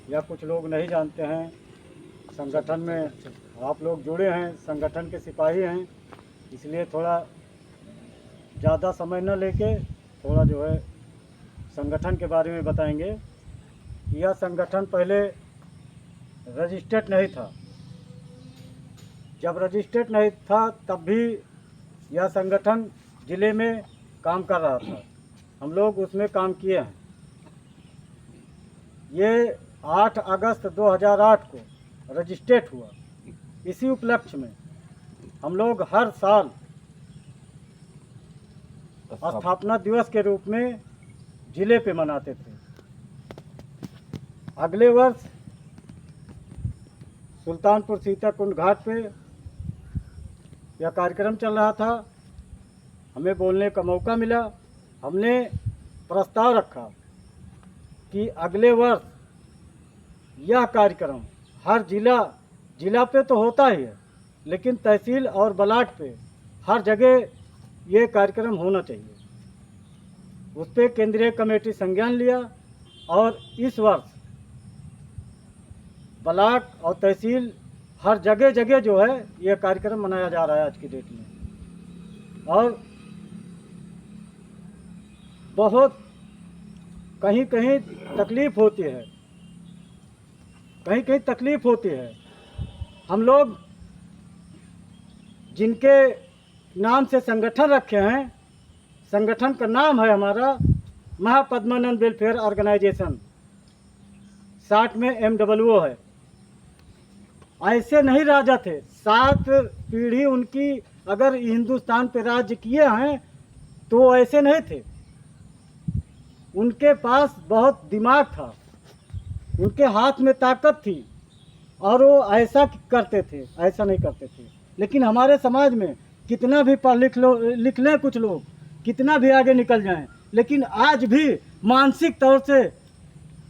या कुछ लोग नहीं जानते हैं। संगठन में आप लोग जुड़े हैं, संगठन के सिपाही हैं, इसलिए थोड़ा ज़्यादा समय न लेके थोड़ा जो है संगठन के बारे में बताएंगे। यह संगठन पहले रजिस्टर्ड नहीं था। जब रजिस्टर्ड नहीं था तब भी यह संगठन ज़िले में काम कर रहा था। हम लोग उसमें काम किए हैं। ये 8 अगस्त 2008 को रजिस्टर्ड हुआ। इसी उपलक्ष्य में हम लोग हर साल स्थापना दिवस के रूप में ज़िले पे मनाते थे। अगले वर्ष सुल्तानपुर सीताकुंड घाट पे यह कार्यक्रम चल रहा था। हमें बोलने का मौका मिला। हमने प्रस्ताव रखा कि अगले वर्ष यह कार्यक्रम हर जिला पे तो होता ही है, लेकिन तहसील और ब्लॉक पे हर जगह ये कार्यक्रम होना चाहिए। उस पर केंद्रीय कमेटी संज्ञान लिया और इस वर्ष ब्लॉक और तहसील हर जगह जगह जो है ये कार्यक्रम मनाया जा रहा है आज की डेट में। और बहुत कहीं कहीं तकलीफ़ होती है, कहीं कहीं तकलीफ़ होती है। हम लोग जिनके नाम से संगठन रखे हैं, संगठन का नाम है हमारा महापद्मानंद वेलफेयर ऑर्गेनाइजेशन, 60 में MWO है। ऐसे नहीं राजा थे। 7 पीढ़ी उनकी अगर हिंदुस्तान पे राज्य किए हैं तो ऐसे नहीं थे। उनके पास बहुत दिमाग था, उनके हाथ में ताकत थी और वो ऐसा करते थे, ऐसा नहीं करते थे। लेकिन हमारे समाज में कितना भी पढ़ लिख लें कुछ लोग, कितना भी आगे निकल जाएं, लेकिन आज भी मानसिक तौर से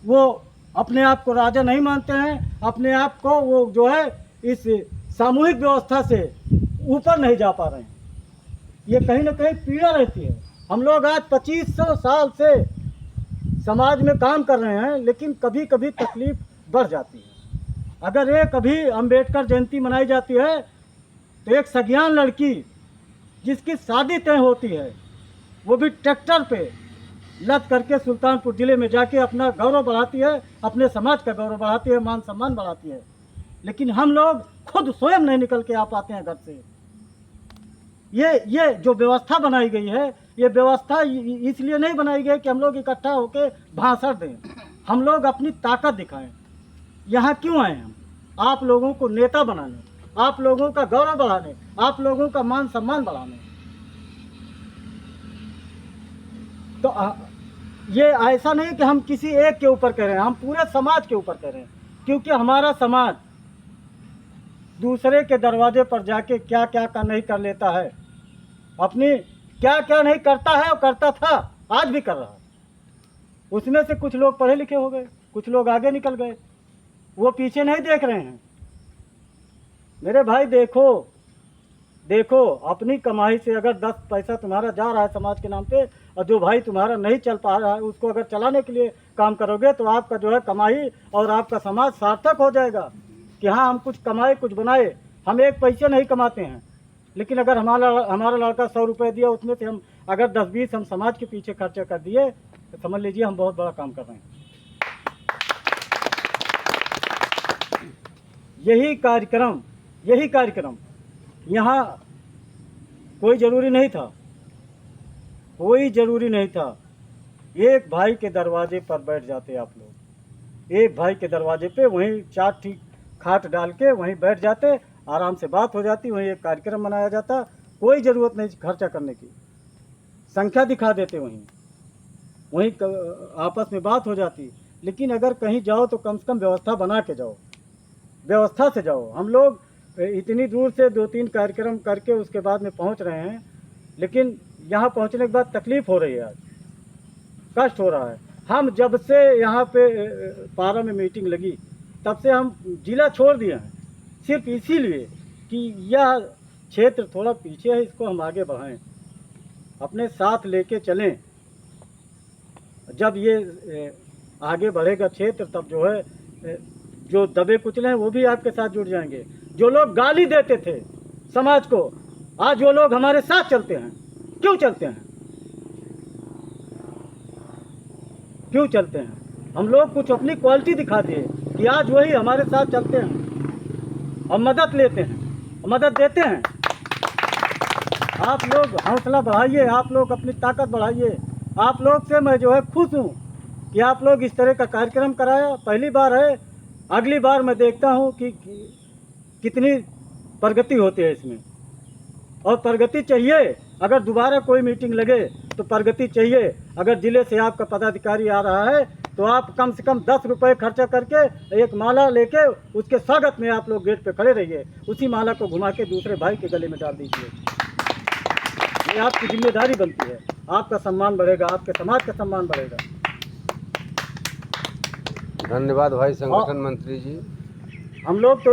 वो अपने आप को राजा नहीं मानते हैं। अपने आप को वो जो है इस सामूहिक व्यवस्था से ऊपर नहीं जा पा रहे हैं। ये कहीं ना कहीं पीड़ा रहती है। हम लोग आज 2500 साल से समाज में काम कर रहे हैं, लेकिन कभी कभी तकलीफ़ बढ़ जाती है। अगर ये कभी अंबेडकर जयंती मनाई जाती है तो एक सज्ञान लड़की जिसकी शादी तय होती है वो भी ट्रैक्टर पे लद करके सुल्तानपुर ज़िले में जाके अपना गौरव बढ़ाती है, अपने समाज का गौरव बढ़ाती है, मान सम्मान बढ़ाती है। लेकिन हम लोग खुद स्वयं नहीं निकल के आ पाते हैं घर से। ये जो व्यवस्था बनाई गई है, ये व्यवस्था इसलिए नहीं बनाई गई कि हम लोग इकट्ठा होकर भाषण दें। हम लोग अपनी ताकत दिखाएं। यहाँ क्यों आए हम? आप लोगों को नेता बनाने, आप लोगों का गौरव बढ़ाने, आप लोगों का मान सम्मान बढ़ाने। तो ये ऐसा नहीं कि हम किसी एक के ऊपर कह रहे हैं, हम पूरे समाज के ऊपर कह रहे हैं। क्योंकि हमारा समाज दूसरे के दरवाजे पर जाके क्या क्या का नहीं कर लेता है, अपनी क्या क्या नहीं करता है और करता था, आज भी कर रहा है। उसमें से कुछ लोग पढ़े लिखे हो गए, कुछ लोग आगे निकल गए, वो पीछे नहीं देख रहे हैं। मेरे भाई देखो अपनी कमाई से अगर 10 पैसा तुम्हारा जा रहा है समाज के नाम पे, और जो भाई तुम्हारा नहीं चल पा रहा है उसको अगर चलाने के लिए काम करोगे तो आपका जो है कमाई और आपका समाज सार्थक हो जाएगा कि हाँ हम कुछ कमाए, कुछ बनाए। हम एक पैसे नहीं कमाते हैं, लेकिन अगर हमारा लड़का 100 रुपये दिया, उसमें से हम अगर 10-20 हम समाज के पीछे खर्चा कर दिए तो समझ लीजिए हम बहुत बड़ा काम कर रहे हैं। यही कार्यक्रम यहाँ कोई ज़रूरी नहीं था। एक भाई के दरवाजे पर बैठ जाते आप लोग, एक भाई के दरवाजे पे वहीं 4 ठीक खाट डाल के वहीं बैठ जाते, आराम से बात हो जाती, वहीं एक कार्यक्रम मनाया जाता। कोई ज़रूरत नहीं खर्चा करने की, संख्या दिखा देते, वहीं आपस में बात हो जाती। लेकिन अगर कहीं जाओ तो कम से कम व्यवस्था बना के जाओ, व्यवस्था से जाओ। हम लोग इतनी दूर से 2-3 कार्यक्रम करके उसके बाद में पहुंच रहे हैं, लेकिन यहाँ पहुंचने के बाद तकलीफ़ हो रही है, आज कष्ट हो रहा है। हम जब से यहाँ पे पारा में मीटिंग लगी तब से हम ज़िला छोड़ दिए हैं, सिर्फ इसीलिए कि यह क्षेत्र थोड़ा पीछे है, इसको हम आगे बढ़ाएं, अपने साथ लेके चलें। जब ये आगे बढ़ेगा क्षेत्र, तब जो है जो दबे कुचले हैं वो भी आपके साथ जुड़ जाएंगे। जो लोग गाली देते थे समाज को, आज वो लोग हमारे साथ चलते हैं। क्यों चलते हैं? क्यों चलते हैं? हम लोग कुछ अपनी क्वालिटी दिखा दिए कि आज वही हमारे साथ चलते हैं, हम मदद लेते हैं, मदद देते हैं। आप लोग हौसला बढ़ाइए, आप लोग अपनी ताकत बढ़ाइए। आप लोग से मैं जो है खुश हूँ कि आप लोग इस तरह का कार्यक्रम कराया, पहली बार है। अगली बार मैं देखता हूँ कि कितनी प्रगति होती है इसमें, और प्रगति चाहिए। अगर दोबारा कोई मीटिंग लगे तो प्रगति चाहिए। अगर ज़िले से आपका पदाधिकारी आ रहा है तो आप कम से कम 10 रुपये खर्चा करके एक माला लेके उसके स्वागत में आप लोग गेट पे खड़े रहिए, उसी माला को घुमा के दूसरे भाई के गले में डाल दीजिए। ये आपकी जिम्मेदारी बनती है। आपका सम्मान बढ़ेगा, आपके समाज का सम्मान बढ़ेगा। धन्यवाद भाई संगठन मंत्री जी। हम लोग तो